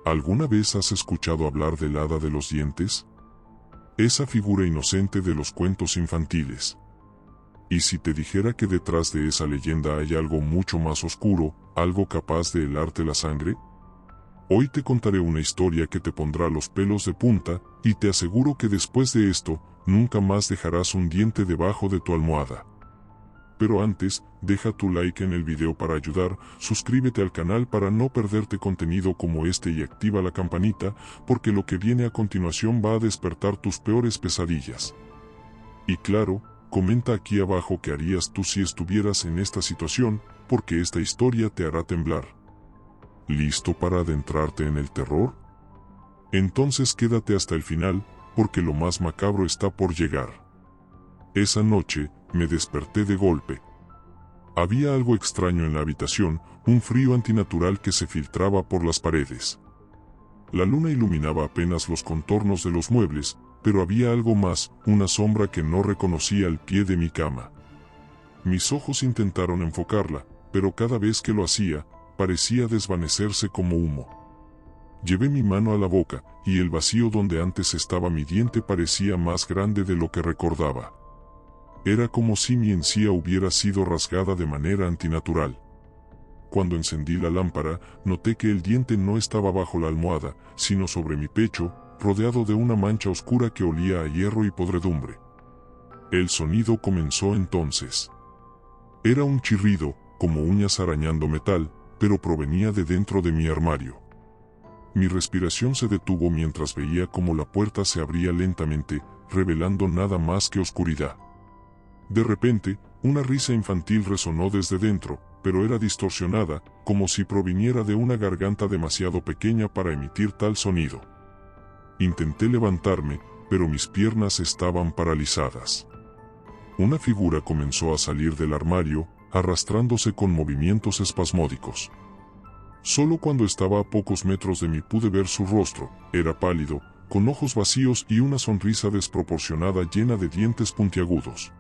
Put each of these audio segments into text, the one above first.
¿Alguna vez has escuchado hablar del hada de los dientes? Esa figura inocente de los cuentos infantiles. ¿Y si te dijera que detrás de esa leyenda hay algo mucho más oscuro, algo capaz de helarte la sangre? Hoy te contaré una historia que te pondrá los pelos de punta, y te aseguro que después de esto, nunca más dejarás un diente debajo de tu almohada. Pero antes, deja tu like en el video para ayudar, suscríbete al canal para no perderte contenido como este y activa la campanita, porque lo que viene a continuación va a despertar tus peores pesadillas. Y claro, comenta aquí abajo qué harías tú si estuvieras en esta situación, porque esta historia te hará temblar. ¿Listo para adentrarte en el terror? Entonces quédate hasta el final, porque lo más macabro está por llegar. Esa noche, me desperté de golpe. Había algo extraño en la habitación, un frío antinatural que se filtraba por las paredes. La luna iluminaba apenas los contornos de los muebles, pero había algo más, una sombra que no reconocía al pie de mi cama. Mis ojos intentaron enfocarla, pero cada vez que lo hacía, parecía desvanecerse como humo. Llevé mi mano a la boca, y el vacío donde antes estaba mi diente parecía más grande de lo que recordaba. Era como si mi encía hubiera sido rasgada de manera antinatural. Cuando encendí la lámpara, noté que el diente no estaba bajo la almohada, sino sobre mi pecho, rodeado de una mancha oscura que olía a hierro y podredumbre. El sonido comenzó entonces. Era un chirrido, como uñas arañando metal, pero provenía de dentro de mi armario. Mi respiración se detuvo mientras veía cómo la puerta se abría lentamente, revelando nada más que oscuridad. De repente, una risa infantil resonó desde dentro, pero era distorsionada, como si proviniera de una garganta demasiado pequeña para emitir tal sonido. Intenté levantarme, pero mis piernas estaban paralizadas. Una figura comenzó a salir del armario, arrastrándose con movimientos espasmódicos. Solo cuando estaba a pocos metros de mí pude ver su rostro. Era pálido, con ojos vacíos y una sonrisa desproporcionada llena de dientes puntiagudos.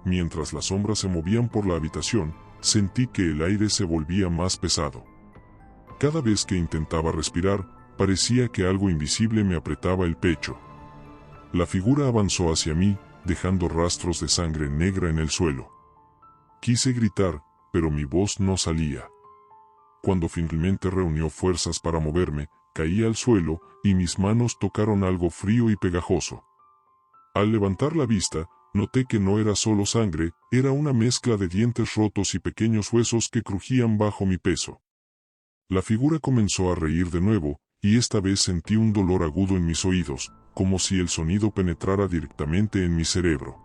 Mientras las sombras se movían por la habitación, sentí que el aire se volvía más pesado. Cada vez que intentaba respirar, parecía que algo invisible me apretaba el pecho. La figura avanzó hacia mí, dejando rastros de sangre negra en el suelo. Quise gritar, pero mi voz no salía. Cuando finalmente reunió fuerzas para moverme, caí al suelo, y mis manos tocaron algo frío y pegajoso. Al levantar la vista, noté que no era solo sangre, era una mezcla de dientes rotos y pequeños huesos que crujían bajo mi peso. La figura comenzó a reír de nuevo, y esta vez sentí un dolor agudo en mis oídos, como si el sonido penetrara directamente en mi cerebro.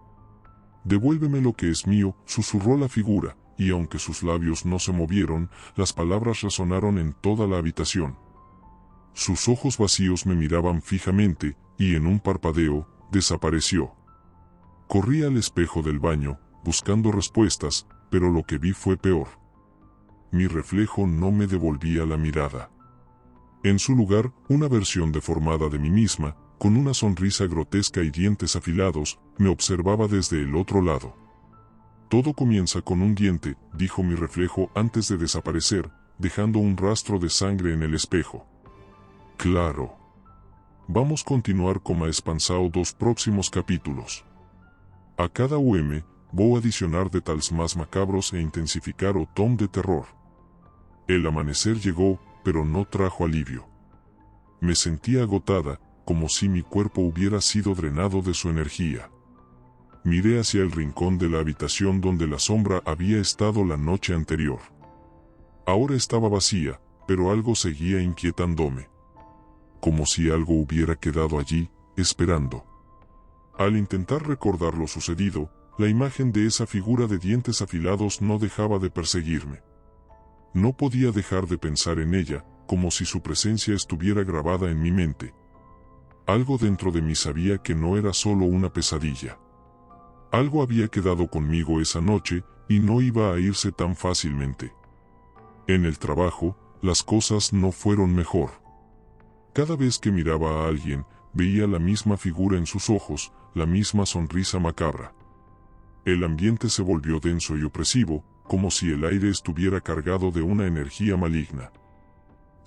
«Devuélveme lo que es mío», susurró la figura, y aunque sus labios no se movieron, las palabras resonaron en toda la habitación. Sus ojos vacíos me miraban fijamente, y en un parpadeo, desapareció. Corrí al espejo del baño, buscando respuestas, pero lo que vi fue peor. Mi reflejo no me devolvía la mirada. En su lugar, una versión deformada de mí misma, con una sonrisa grotesca y dientes afilados, me observaba desde el otro lado. «Todo comienza con un diente», dijo mi reflejo antes de desaparecer, dejando un rastro de sangre en el espejo. «Claro. Vamos a continuar con más Espansao dos próximos capítulos. A cada voy a adicionar detalles más macabros e intensificar o tom de terror». El amanecer llegó, pero no trajo alivio. Me sentía agotada, como si mi cuerpo hubiera sido drenado de su energía. Miré hacia el rincón de la habitación donde la sombra había estado la noche anterior. Ahora estaba vacía, pero algo seguía inquietándome. Como si algo hubiera quedado allí, esperando. Al intentar recordar lo sucedido, la imagen de esa figura de dientes afilados no dejaba de perseguirme. No podía dejar de pensar en ella, como si su presencia estuviera grabada en mi mente. Algo dentro de mí sabía que no era solo una pesadilla. Algo había quedado conmigo esa noche, y no iba a irse tan fácilmente. En el trabajo, las cosas no fueron mejor. Cada vez que miraba a alguien, veía la misma figura en sus ojos, la misma sonrisa macabra. El ambiente se volvió denso y opresivo, como si el aire estuviera cargado de una energía maligna.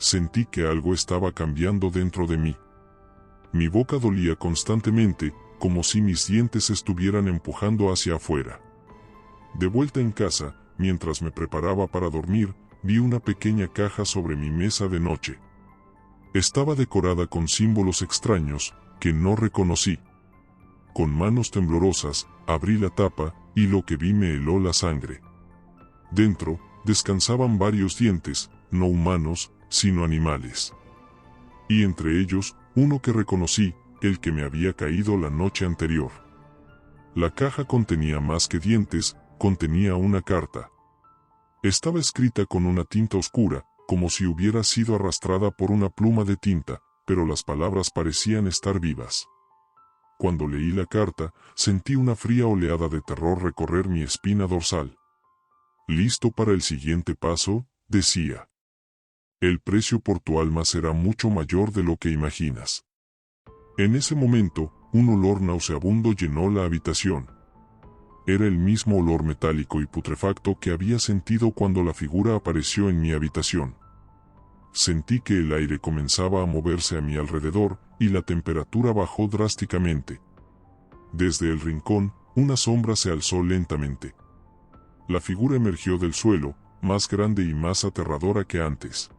sentí que algo estaba cambiando dentro de mí. Mi boca dolía constantemente, como si mis dientes estuvieran empujando hacia afuera. De vuelta en casa, mientras me preparaba para dormir, vi una pequeña caja sobre mi mesa de noche. Estaba decorada con símbolos extraños, que no reconocí. Con manos temblorosas, abrí la tapa, y lo que vi me heló la sangre. Dentro, descansaban varios dientes, no humanos, sino animales. Y entre ellos, uno que reconocí, el que me había caído la noche anterior. La caja contenía más que dientes, contenía una carta. Estaba escrita con una tinta oscura, como si hubiera sido arrastrada por una pluma de tinta, pero las palabras parecían estar vivas. Cuando leí la carta, sentí una fría oleada de terror recorrer mi espina dorsal. «Listo para el siguiente paso», decía. «El precio por tu alma será mucho mayor de lo que imaginas». En ese momento, un olor nauseabundo llenó la habitación. Era el mismo olor metálico y putrefacto que había sentido cuando la figura apareció en mi habitación. Sentí que el aire comenzaba a moverse a mi alrededor, y la temperatura bajó drásticamente. Desde el rincón, una sombra se alzó lentamente. La figura emergió del suelo, más grande y más aterradora que antes.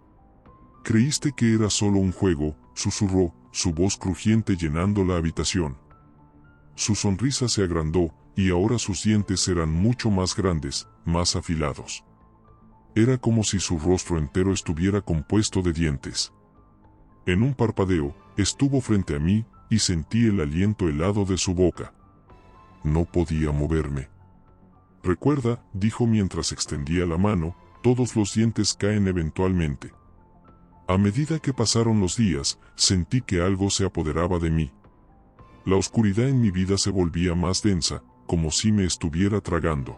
«¿Creíste que era solo un juego?», susurró, su voz crujiente llenando la habitación. Su sonrisa se agrandó, y ahora sus dientes eran mucho más grandes, más afilados. Era como si su rostro entero estuviera compuesto de dientes. En un parpadeo, estuvo frente a mí, y sentí el aliento helado de su boca. No podía moverme. «Recuerda», dijo mientras extendía la mano, «todos los dientes caen eventualmente». A medida que pasaron los días, sentí que algo se apoderaba de mí. La oscuridad en mi vida se volvía más densa, como si me estuviera tragando.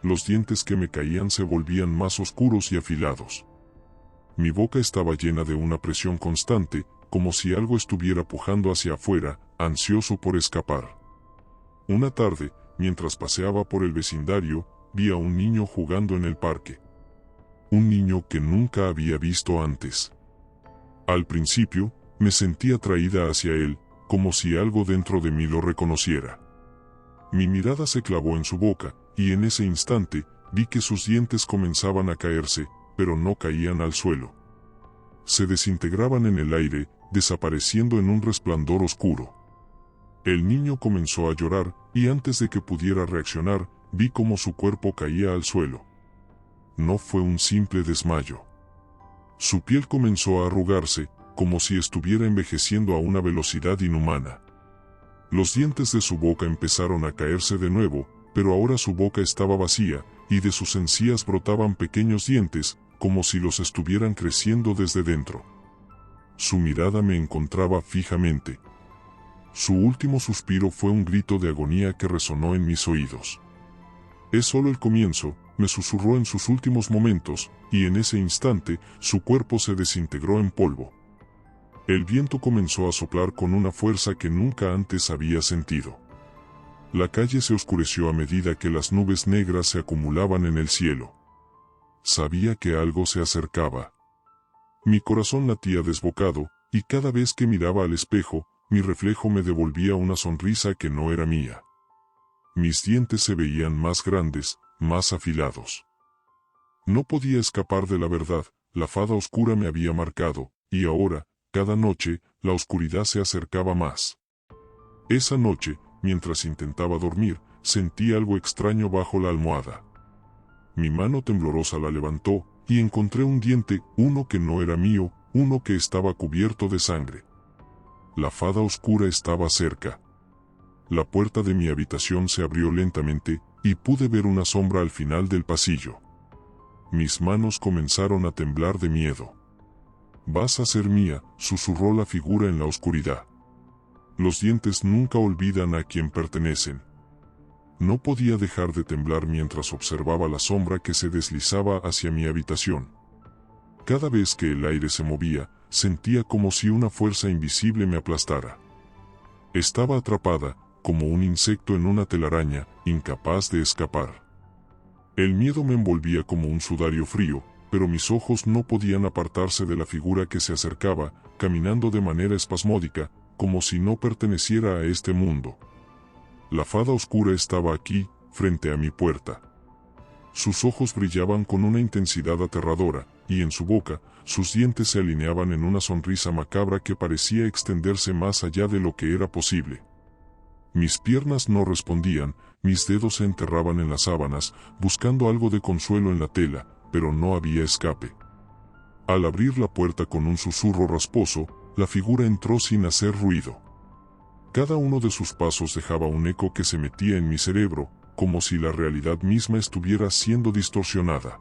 Los dientes que me caían se volvían más oscuros y afilados. Mi boca estaba llena de una presión constante, como si algo estuviera pujando hacia afuera, ansioso por escapar. Una tarde, mientras paseaba por el vecindario, vi a un niño jugando en el parque. Un niño que nunca había visto antes. Al principio, me sentí atraída hacia él, como si algo dentro de mí lo reconociera. Mi mirada se clavó en su boca, y en ese instante, vi que sus dientes comenzaban a caerse, pero no caían al suelo. Se desintegraban en el aire, desapareciendo en un resplandor oscuro. El niño comenzó a llorar, y antes de que pudiera reaccionar, vi cómo su cuerpo caía al suelo. No fue un simple desmayo. Su piel comenzó a arrugarse, como si estuviera envejeciendo a una velocidad inhumana. Los dientes de su boca empezaron a caerse de nuevo, pero ahora su boca estaba vacía, y de sus encías brotaban pequeños dientes, como si los estuvieran creciendo desde dentro. Su mirada me encontraba fijamente. Su último suspiro fue un grito de agonía que resonó en mis oídos. «Es solo el comienzo», me susurró en sus últimos momentos, y en ese instante, su cuerpo se desintegró en polvo. El viento comenzó a soplar con una fuerza que nunca antes había sentido. La calle se oscureció a medida que las nubes negras se acumulaban en el cielo. Sabía que algo se acercaba. Mi corazón latía desbocado, y cada vez que miraba al espejo, mi reflejo me devolvía una sonrisa que no era mía. Mis dientes se veían más grandes, más afilados. No podía escapar de la verdad, la fada oscura me había marcado, y ahora, cada noche, la oscuridad se acercaba más. Esa noche, mientras intentaba dormir, sentí algo extraño bajo la almohada. Mi mano temblorosa la levantó, y encontré un diente, uno que no era mío, uno que estaba cubierto de sangre. La fada oscura estaba cerca. La puerta de mi habitación se abrió lentamente, y pude ver una sombra al final del pasillo. Mis manos comenzaron a temblar de miedo. «Vas a ser mía», susurró la figura en la oscuridad. «Los dientes nunca olvidan a quien pertenecen». No podía dejar de temblar mientras observaba la sombra que se deslizaba hacia mi habitación. Cada vez que el aire se movía, sentía como si una fuerza invisible me aplastara. Estaba atrapada, como un insecto en una telaraña, incapaz de escapar. El miedo me envolvía como un sudario frío, pero mis ojos no podían apartarse de la figura que se acercaba, caminando de manera espasmódica, como si no perteneciera a este mundo. La fada oscura estaba aquí, frente a mi puerta. Sus ojos brillaban con una intensidad aterradora, y en su boca, sus dientes se alineaban en una sonrisa macabra que parecía extenderse más allá de lo que era posible. Mis piernas no respondían, mis dedos se enterraban en las sábanas, buscando algo de consuelo en la tela, pero no había escape. Al abrir la puerta con un susurro rasposo, la figura entró sin hacer ruido. Cada uno de sus pasos dejaba un eco que se metía en mi cerebro, como si la realidad misma estuviera siendo distorsionada.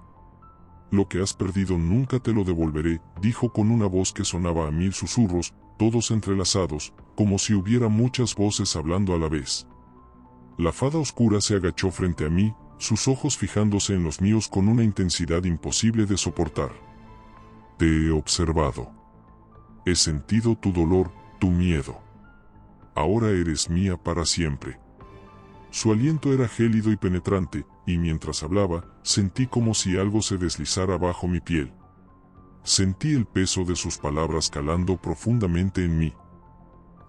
Lo que has perdido nunca te lo devolveré, dijo con una voz que sonaba a 1000 susurros, todos entrelazados, como si hubiera muchas voces hablando a la vez. La fada oscura se agachó frente a mí, sus ojos fijándose en los míos con una intensidad imposible de soportar. Te he observado. He sentido tu dolor, tu miedo. Ahora eres mía para siempre. Su aliento era gélido y penetrante, y mientras hablaba, sentí como si algo se deslizara bajo mi piel. Sentí el peso de sus palabras calando profundamente en mí.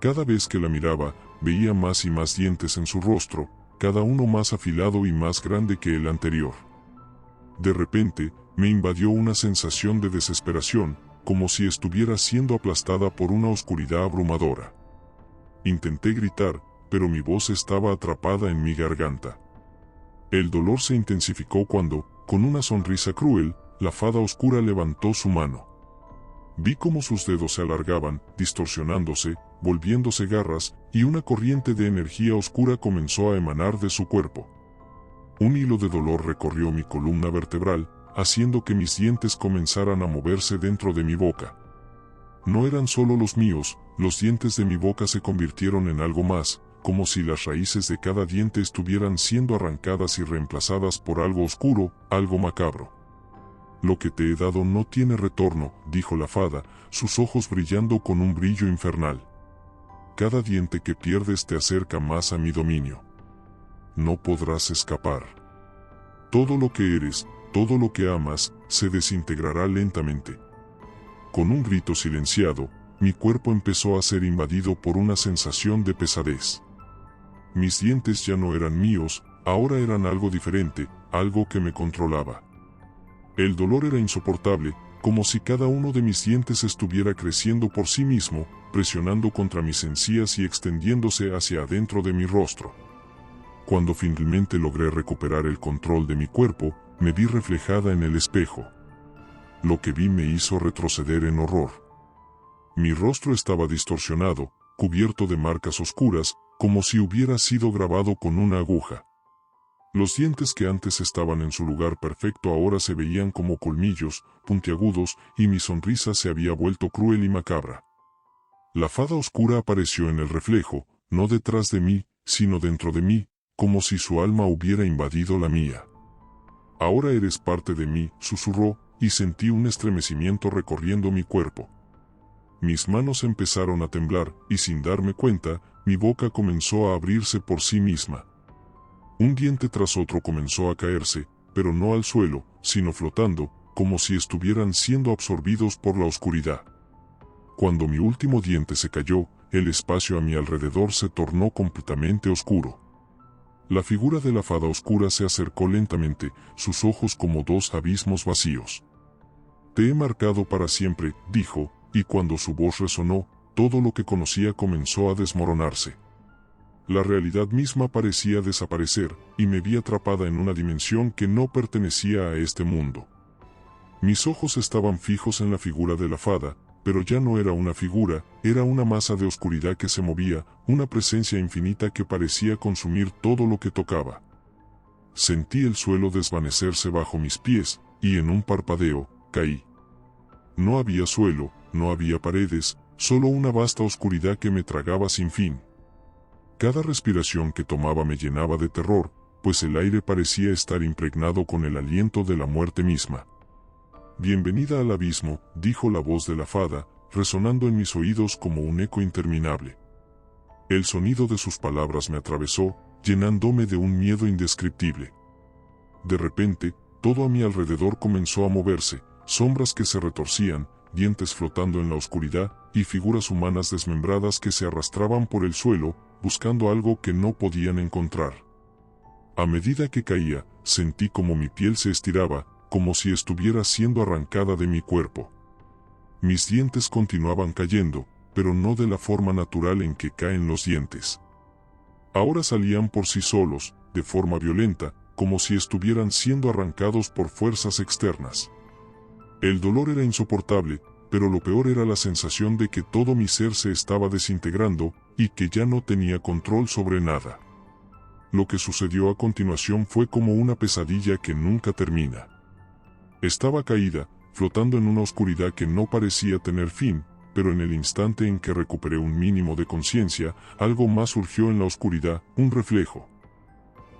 Cada vez que la miraba, veía más y más dientes en su rostro, cada uno más afilado y más grande que el anterior. De repente, me invadió una sensación de desesperación, como si estuviera siendo aplastada por una oscuridad abrumadora. Intenté gritar, pero mi voz estaba atrapada en mi garganta. El dolor se intensificó cuando, con una sonrisa cruel, la fada oscura levantó su mano. Vi cómo sus dedos se alargaban, distorsionándose, volviéndose garras, y una corriente de energía oscura comenzó a emanar de su cuerpo. Un hilo de dolor recorrió mi columna vertebral, haciendo que mis dientes comenzaran a moverse dentro de mi boca. No eran solo los míos, los dientes de mi boca se convirtieron en algo más, como si las raíces de cada diente estuvieran siendo arrancadas y reemplazadas por algo oscuro, algo macabro. Lo que te he dado no tiene retorno, dijo la fada, sus ojos brillando con un brillo infernal. Cada diente que pierdes te acerca más a mi dominio. No podrás escapar. Todo lo que eres, todo lo que amas, se desintegrará lentamente. Con un grito silenciado, mi cuerpo empezó a ser invadido por una sensación de pesadez. Mis dientes ya no eran míos, ahora eran algo diferente, algo que me controlaba. El dolor era insoportable, como si cada uno de mis dientes estuviera creciendo por sí mismo, presionando contra mis encías y extendiéndose hacia adentro de mi rostro. Cuando finalmente logré recuperar el control de mi cuerpo, me vi reflejada en el espejo. Lo que vi me hizo retroceder en horror. Mi rostro estaba distorsionado, cubierto de marcas oscuras, como si hubiera sido grabado con una aguja. Los dientes que antes estaban en su lugar perfecto ahora se veían como colmillos, puntiagudos, y mi sonrisa se había vuelto cruel y macabra. La fada oscura apareció en el reflejo, no detrás de mí, sino dentro de mí, como si su alma hubiera invadido la mía. Ahora eres parte de mí, susurró, y sentí un estremecimiento recorriendo mi cuerpo. Mis manos empezaron a temblar, y sin darme cuenta, mi boca comenzó a abrirse por sí misma. Un diente tras otro comenzó a caerse, pero no al suelo, sino flotando, como si estuvieran siendo absorbidos por la oscuridad. Cuando mi último diente se cayó, el espacio a mi alrededor se tornó completamente oscuro. La figura de la fada oscura se acercó lentamente, sus ojos como dos abismos vacíos. Te he marcado para siempre, dijo, y cuando su voz resonó, todo lo que conocía comenzó a desmoronarse. La realidad misma parecía desaparecer, y me vi atrapada en una dimensión que no pertenecía a este mundo. Mis ojos estaban fijos en la figura de la fada, pero ya no era una figura, era una masa de oscuridad que se movía, una presencia infinita que parecía consumir todo lo que tocaba. Sentí el suelo desvanecerse bajo mis pies, y en un parpadeo, caí. No había suelo, no había paredes, solo una vasta oscuridad que me tragaba sin fin. Cada respiración que tomaba me llenaba de terror, pues el aire parecía estar impregnado con el aliento de la muerte misma. Bienvenida al abismo, dijo la voz de la fada, resonando en mis oídos como un eco interminable. El sonido de sus palabras me atravesó, llenándome de un miedo indescriptible. De repente, todo a mi alrededor comenzó a moverse, sombras que se retorcían, dientes flotando en la oscuridad, y figuras humanas desmembradas que se arrastraban por el suelo, buscando algo que no podían encontrar. A medida que caía, sentí como mi piel se estiraba, como si estuviera siendo arrancada de mi cuerpo. Mis dientes continuaban cayendo, pero no de la forma natural en que caen los dientes. Ahora salían por sí solos, de forma violenta, como si estuvieran siendo arrancados por fuerzas externas. El dolor era insoportable, pero lo peor era la sensación de que todo mi ser se estaba desintegrando, y que ya no tenía control sobre nada. Lo que sucedió a continuación fue como una pesadilla que nunca termina. Estaba caída, flotando en una oscuridad que no parecía tener fin, pero en el instante en que recuperé un mínimo de conciencia, algo más surgió en la oscuridad, un reflejo.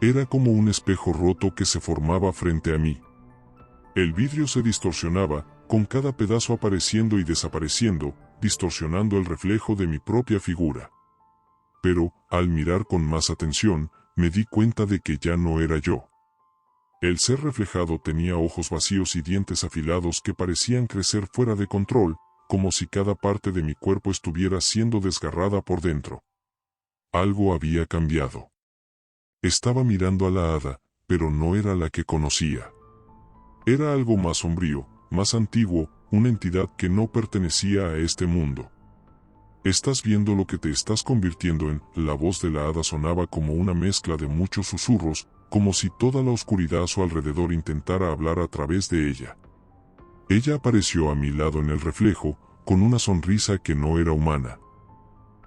Era como un espejo roto que se formaba frente a mí. El vidrio se distorsionaba, con cada pedazo apareciendo y desapareciendo, distorsionando el reflejo de mi propia figura. Pero, al mirar con más atención, me di cuenta de que ya no era yo. El ser reflejado tenía ojos vacíos y dientes afilados que parecían crecer fuera de control, como si cada parte de mi cuerpo estuviera siendo desgarrada por dentro. Algo había cambiado. Estaba mirando a la hada, pero no era la que conocía. Era algo más sombrío, más antiguo, una entidad que no pertenecía a este mundo. Estás viendo lo que te estás convirtiendo en. La voz de la hada sonaba como una mezcla de muchos susurros, como si toda la oscuridad a su alrededor intentara hablar a través de ella. Ella apareció a mi lado en el reflejo, con una sonrisa que no era humana.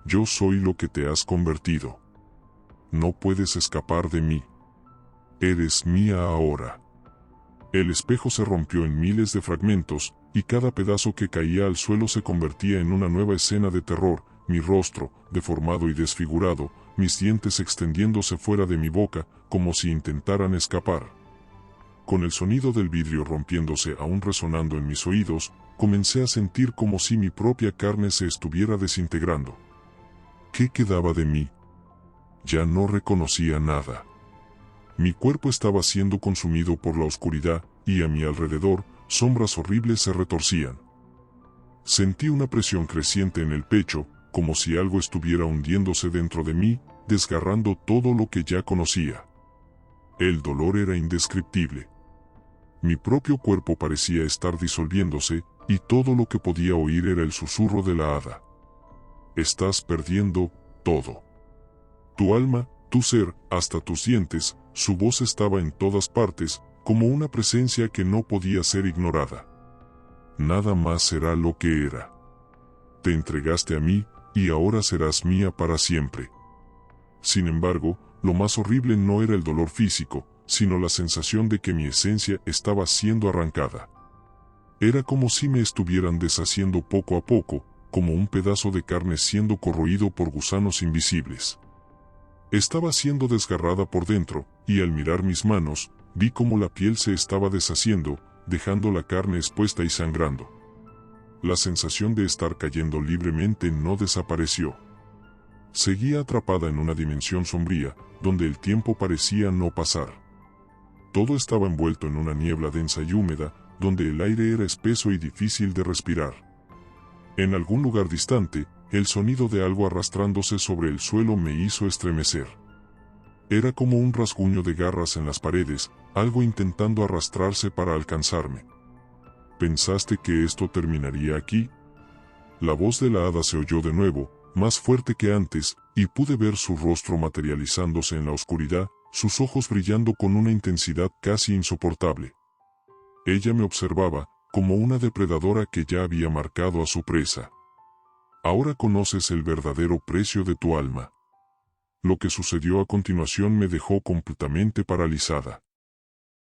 Yo soy lo que te has convertido. No puedes escapar de mí. Eres mía ahora. El espejo se rompió en miles de fragmentos, y cada pedazo que caía al suelo se convertía en una nueva escena de terror, mi rostro, deformado y desfigurado, mis dientes extendiéndose fuera de mi boca, como si intentaran escapar. Con el sonido del vidrio rompiéndose aún resonando en mis oídos, comencé a sentir como si mi propia carne se estuviera desintegrando. ¿Qué quedaba de mí? Ya no reconocía nada. Mi cuerpo estaba siendo consumido por la oscuridad, y a mi alrededor, sombras horribles se retorcían. Sentí una presión creciente en el pecho, como si algo estuviera hundiéndose dentro de mí, desgarrando todo lo que ya conocía. El dolor era indescriptible. Mi propio cuerpo parecía estar disolviéndose, y todo lo que podía oír era el susurro de la hada. Estás perdiendo todo. Tu alma, tu ser, hasta tus dientes, su voz estaba en todas partes, como una presencia que no podía ser ignorada. Nada más será lo que era. Te entregaste a mí, y ahora serás mía para siempre. Sin embargo, lo más horrible no era el dolor físico, sino la sensación de que mi esencia estaba siendo arrancada. Era como si me estuvieran deshaciendo poco a poco, como un pedazo de carne siendo corroído por gusanos invisibles. Estaba siendo desgarrada por dentro, y al mirar mis manos, vi cómo la piel se estaba deshaciendo, dejando la carne expuesta y sangrando. La sensación de estar cayendo libremente no desapareció. Seguía atrapada en una dimensión sombría, donde el tiempo parecía no pasar. Todo estaba envuelto en una niebla densa y húmeda, donde el aire era espeso y difícil de respirar. En algún lugar distante, el sonido de algo arrastrándose sobre el suelo me hizo estremecer. Era como un rasguño de garras en las paredes, algo intentando arrastrarse para alcanzarme. ¿Pensaste que esto terminaría aquí? La voz de la hada se oyó de nuevo, más fuerte que antes, y pude ver su rostro materializándose en la oscuridad, sus ojos brillando con una intensidad casi insoportable. Ella me observaba, como una depredadora que ya había marcado a su presa. Ahora conoces el verdadero precio de tu alma. Lo que sucedió a continuación me dejó completamente paralizada.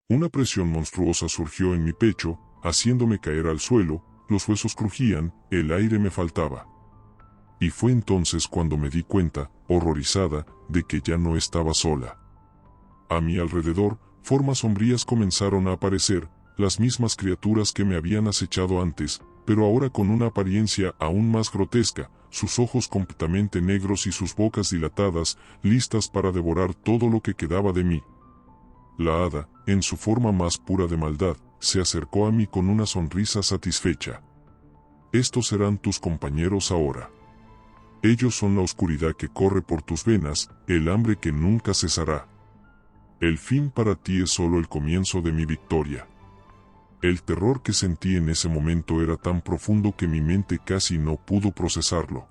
Una presión monstruosa surgió en mi pecho, haciéndome caer al suelo, los huesos crujían, el aire me faltaba. Y fue entonces cuando me di cuenta, horrorizada, de que ya no estaba sola. A mi alrededor, formas sombrías comenzaron a aparecer, las mismas criaturas que me habían acechado antes, pero ahora con una apariencia aún más grotesca, sus ojos completamente negros y sus bocas dilatadas, listas para devorar todo lo que quedaba de mí. La hada, en su forma más pura de maldad, se acercó a mí con una sonrisa satisfecha. Estos serán tus compañeros ahora. Ellos son la oscuridad que corre por tus venas, el hambre que nunca cesará. El fin para ti es solo el comienzo de mi victoria. El terror que sentí en ese momento era tan profundo que mi mente casi no pudo procesarlo.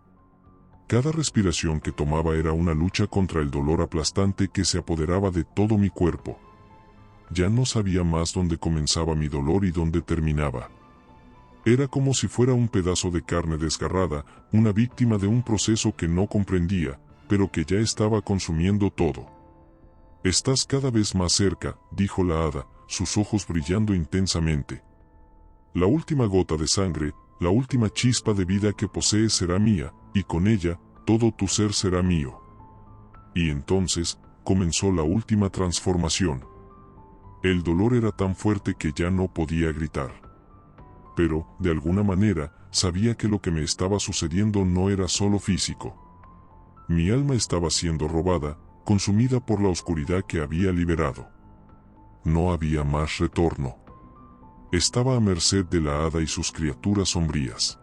Cada respiración que tomaba era una lucha contra el dolor aplastante que se apoderaba de todo mi cuerpo. Ya no sabía más dónde comenzaba mi dolor y dónde terminaba. Era como si fuera un pedazo de carne desgarrada, una víctima de un proceso que no comprendía, pero que ya estaba consumiendo todo. «Estás cada vez más cerca», dijo la hada, sus ojos brillando intensamente. «La última gota de sangre, la última chispa de vida que posees será mía, y con ella, todo tu ser será mío». Y entonces, comenzó la última transformación. El dolor era tan fuerte que ya no podía gritar. Pero, de alguna manera, sabía que lo que me estaba sucediendo no era solo físico. Mi alma estaba siendo robada, consumida por la oscuridad que había liberado. No había más retorno. Estaba a merced de la hada y sus criaturas sombrías.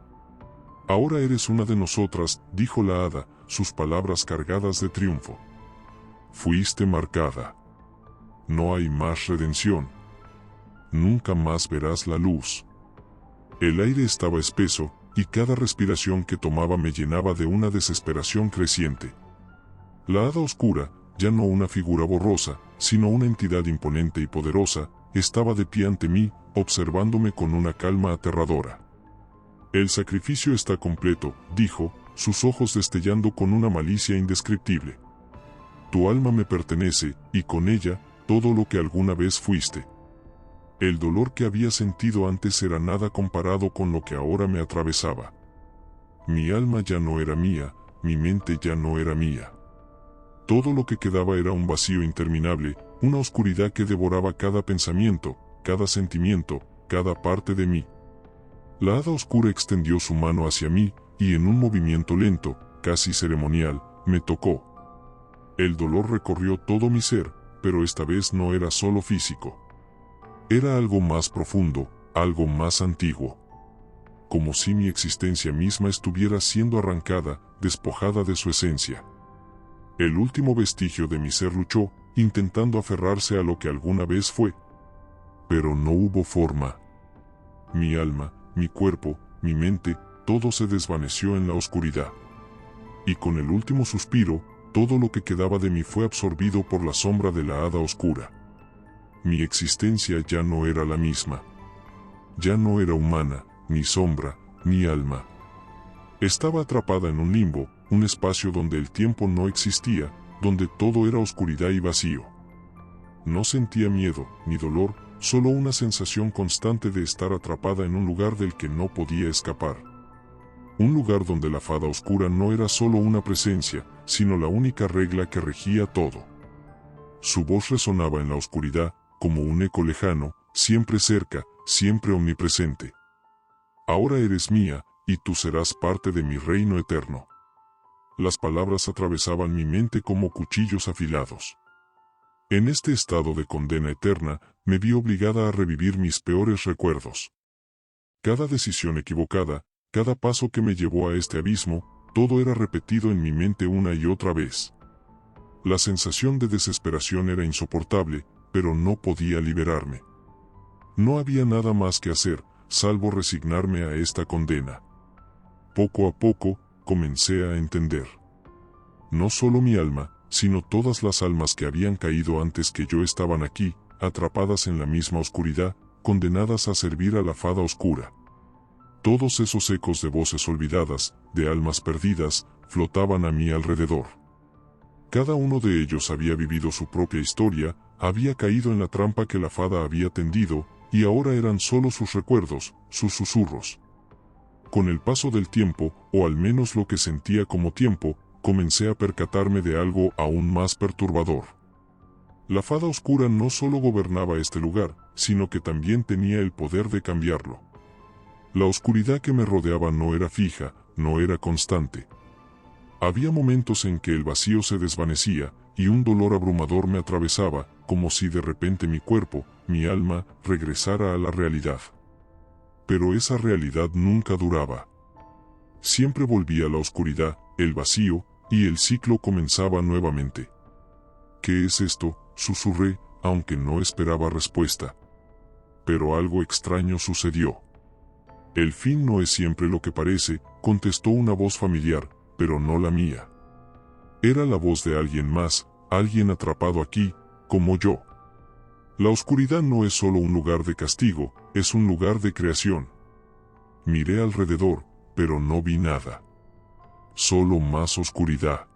«Ahora eres una de nosotras», dijo la hada, sus palabras cargadas de triunfo. «Fuiste marcada. No hay más redención. Nunca más verás la luz». El aire estaba espeso, y cada respiración que tomaba me llenaba de una desesperación creciente. La hada oscura, ya no una figura borrosa, sino una entidad imponente y poderosa, estaba de pie ante mí, observándome con una calma aterradora. «El sacrificio está completo», dijo, sus ojos destellando con una malicia indescriptible. «Tu alma me pertenece, y con ella, todo lo que alguna vez fuiste». El dolor que había sentido antes era nada comparado con lo que ahora me atravesaba. Mi alma ya no era mía, mi mente ya no era mía. Todo lo que quedaba era un vacío interminable, una oscuridad que devoraba cada pensamiento, cada sentimiento, cada parte de mí. La hada oscura extendió su mano hacia mí, y en un movimiento lento, casi ceremonial, me tocó. El dolor recorrió todo mi ser, pero esta vez no era solo físico. Era algo más profundo, algo más antiguo. Como si mi existencia misma estuviera siendo arrancada, despojada de su esencia. El último vestigio de mi ser luchó, intentando aferrarse a lo que alguna vez fue. Pero no hubo forma. Mi alma, mi cuerpo, mi mente, todo se desvaneció en la oscuridad. Y con el último suspiro, todo lo que quedaba de mí fue absorbido por la sombra de la hada oscura. Mi existencia ya no era la misma. Ya no era humana, ni sombra, ni alma. Estaba atrapada en un limbo, un espacio donde el tiempo no existía, donde todo era oscuridad y vacío. No sentía miedo, ni dolor, solo una sensación constante de estar atrapada en un lugar del que no podía escapar. Un lugar donde la fada oscura no era solo una presencia, sino la única regla que regía todo. Su voz resonaba en la oscuridad, como un eco lejano, siempre cerca, siempre omnipresente. «Ahora eres mía, y tú serás parte de mi reino eterno». Las palabras atravesaban mi mente como cuchillos afilados. En este estado de condena eterna, me vi obligada a revivir mis peores recuerdos. Cada decisión equivocada, cada paso que me llevó a este abismo, todo era repetido en mi mente una y otra vez. La sensación de desesperación era insoportable, pero no podía liberarme. No había nada más que hacer, salvo resignarme a esta condena. Poco a poco, comencé a entender. No solo mi alma, sino todas las almas que habían caído antes que yo estaban aquí, atrapadas en la misma oscuridad, condenadas a servir a la fada oscura. Todos esos ecos de voces olvidadas, de almas perdidas, flotaban a mi alrededor. Cada uno de ellos había vivido su propia historia, había caído en la trampa que la fada había tendido, y ahora eran solo sus recuerdos, sus susurros. Con el paso del tiempo, o al menos lo que sentía como tiempo, comencé a percatarme de algo aún más perturbador. La fada oscura no solo gobernaba este lugar, sino que también tenía el poder de cambiarlo. La oscuridad que me rodeaba no era fija, no era constante. Había momentos en que el vacío se desvanecía, y un dolor abrumador me atravesaba, como si de repente mi cuerpo, mi alma, regresara a la realidad. Pero esa realidad nunca duraba. Siempre volvía la oscuridad, el vacío, y el ciclo comenzaba nuevamente. ¿Qué es esto?, susurré, aunque no esperaba respuesta. Pero algo extraño sucedió. El fin no es siempre lo que parece, contestó una voz familiar, pero no la mía. Era la voz de alguien más, alguien atrapado aquí, como yo. La oscuridad no es solo un lugar de castigo, es un lugar de creación. Miré alrededor, pero no vi nada. Solo más oscuridad.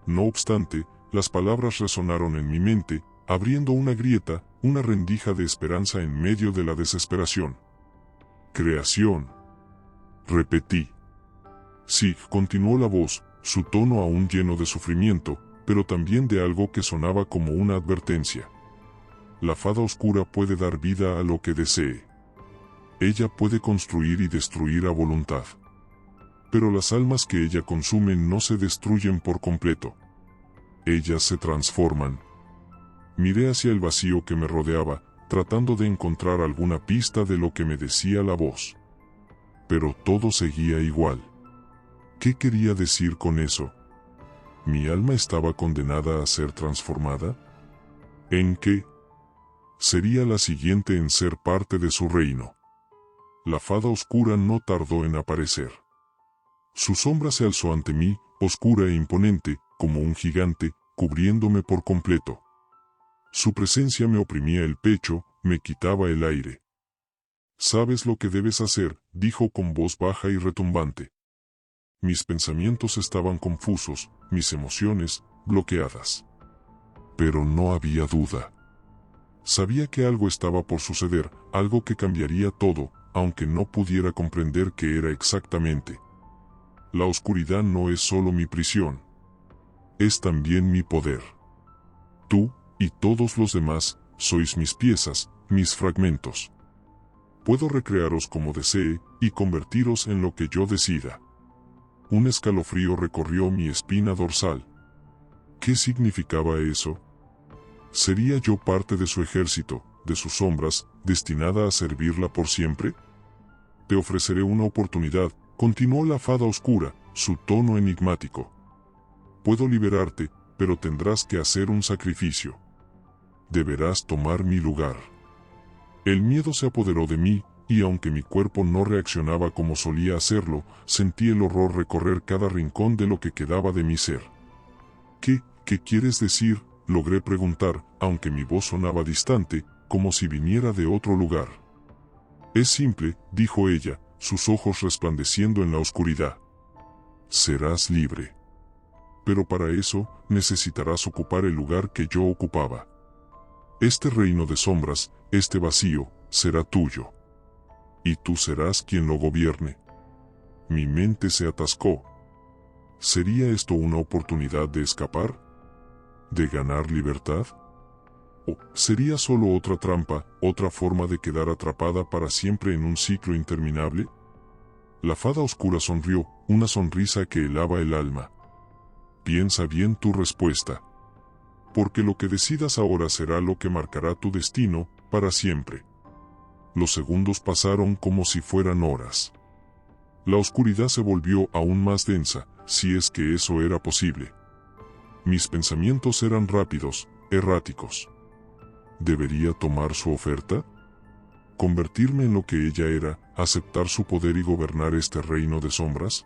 No obstante, las palabras resonaron en mi mente, abriendo una grieta, una rendija de esperanza en medio de la desesperación. Creación. Repetí. Sí, continuó la voz, su tono aún lleno de sufrimiento, pero también de algo que sonaba como una advertencia. La fada oscura puede dar vida a lo que desee. Ella puede construir y destruir a voluntad. Pero las almas que ella consume no se destruyen por completo. Ellas se transforman. Miré hacia el vacío que me rodeaba, tratando de encontrar alguna pista de lo que me decía la voz. Pero todo seguía igual. ¿Qué quería decir con eso? ¿Mi alma estaba condenada a ser transformada? ¿En qué? Sería la siguiente en ser parte de su reino. La fada oscura no tardó en aparecer. Su sombra se alzó ante mí, oscura e imponente, como un gigante, cubriéndome por completo. Su presencia me oprimía el pecho, me quitaba el aire. «¿Sabes lo que debes hacer?», dijo con voz baja y retumbante. Mis pensamientos estaban confusos, mis emociones, bloqueadas. Pero no había duda. Sabía que algo estaba por suceder, algo que cambiaría todo, aunque no pudiera comprender qué era exactamente. La oscuridad no es solo mi prisión. Es también mi poder. Tú, y todos los demás, sois mis piezas, mis fragmentos. Puedo recrearos como desee, y convertiros en lo que yo decida. Un escalofrío recorrió mi espina dorsal. ¿Qué significaba eso? ¿Sería yo parte de su ejército, de sus sombras, destinada a servirla por siempre? Te ofreceré una oportunidad, continuó la fada oscura, su tono enigmático. Puedo liberarte, pero tendrás que hacer un sacrificio. Deberás tomar mi lugar. El miedo se apoderó de mí, y aunque mi cuerpo no reaccionaba como solía hacerlo, sentí el horror recorrer cada rincón de lo que quedaba de mi ser. ¿Qué quieres decir?, logré preguntar, aunque mi voz sonaba distante, como si viniera de otro lugar. Es simple, dijo ella, sus ojos resplandeciendo en la oscuridad. Serás libre. Pero para eso, necesitarás ocupar el lugar que yo ocupaba. Este reino de sombras, este vacío, será tuyo. Y tú serás quien lo gobierne. Mi mente se atascó. ¿Sería esto una oportunidad de escapar? ¿De ganar libertad? ¿O sería solo otra trampa, otra forma de quedar atrapada para siempre en un ciclo interminable? La fada oscura sonrió, una sonrisa que helaba el alma. Piensa bien tu respuesta. Porque lo que decidas ahora será lo que marcará tu destino, para siempre. Los segundos pasaron como si fueran horas. La oscuridad se volvió aún más densa, si es que eso era posible. Mis pensamientos eran rápidos, erráticos. ¿Debería tomar su oferta? ¿Convertirme en lo que ella era, aceptar su poder y gobernar este reino de sombras?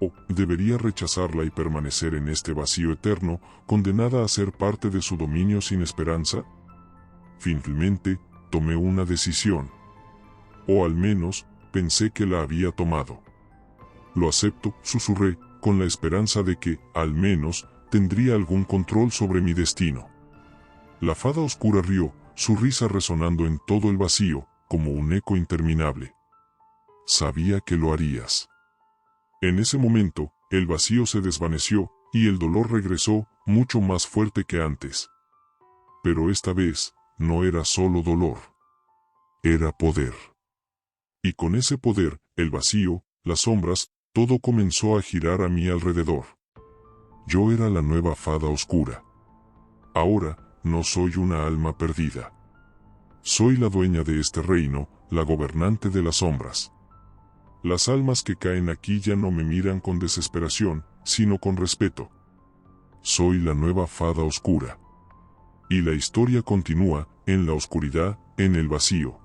¿O debería rechazarla y permanecer en este vacío eterno, condenada a ser parte de su dominio sin esperanza? Finalmente, tomé una decisión. O al menos, pensé que la había tomado. Lo acepto, susurré, con la esperanza de que, al menos, tendría algún control sobre mi destino. La fada oscura rió, su risa resonando en todo el vacío, como un eco interminable. Sabía que lo harías. En ese momento, el vacío se desvaneció, y el dolor regresó, mucho más fuerte que antes. Pero esta vez, no era solo dolor. Era poder. Y con ese poder, el vacío, las sombras, todo comenzó a girar a mi alrededor. Yo era la nueva fada oscura. Ahora, no soy una alma perdida. Soy la dueña de este reino, la gobernante de las sombras. Las almas que caen aquí ya no me miran con desesperación, sino con respeto. Soy la nueva fada oscura. Y la historia continúa, en la oscuridad, en el vacío.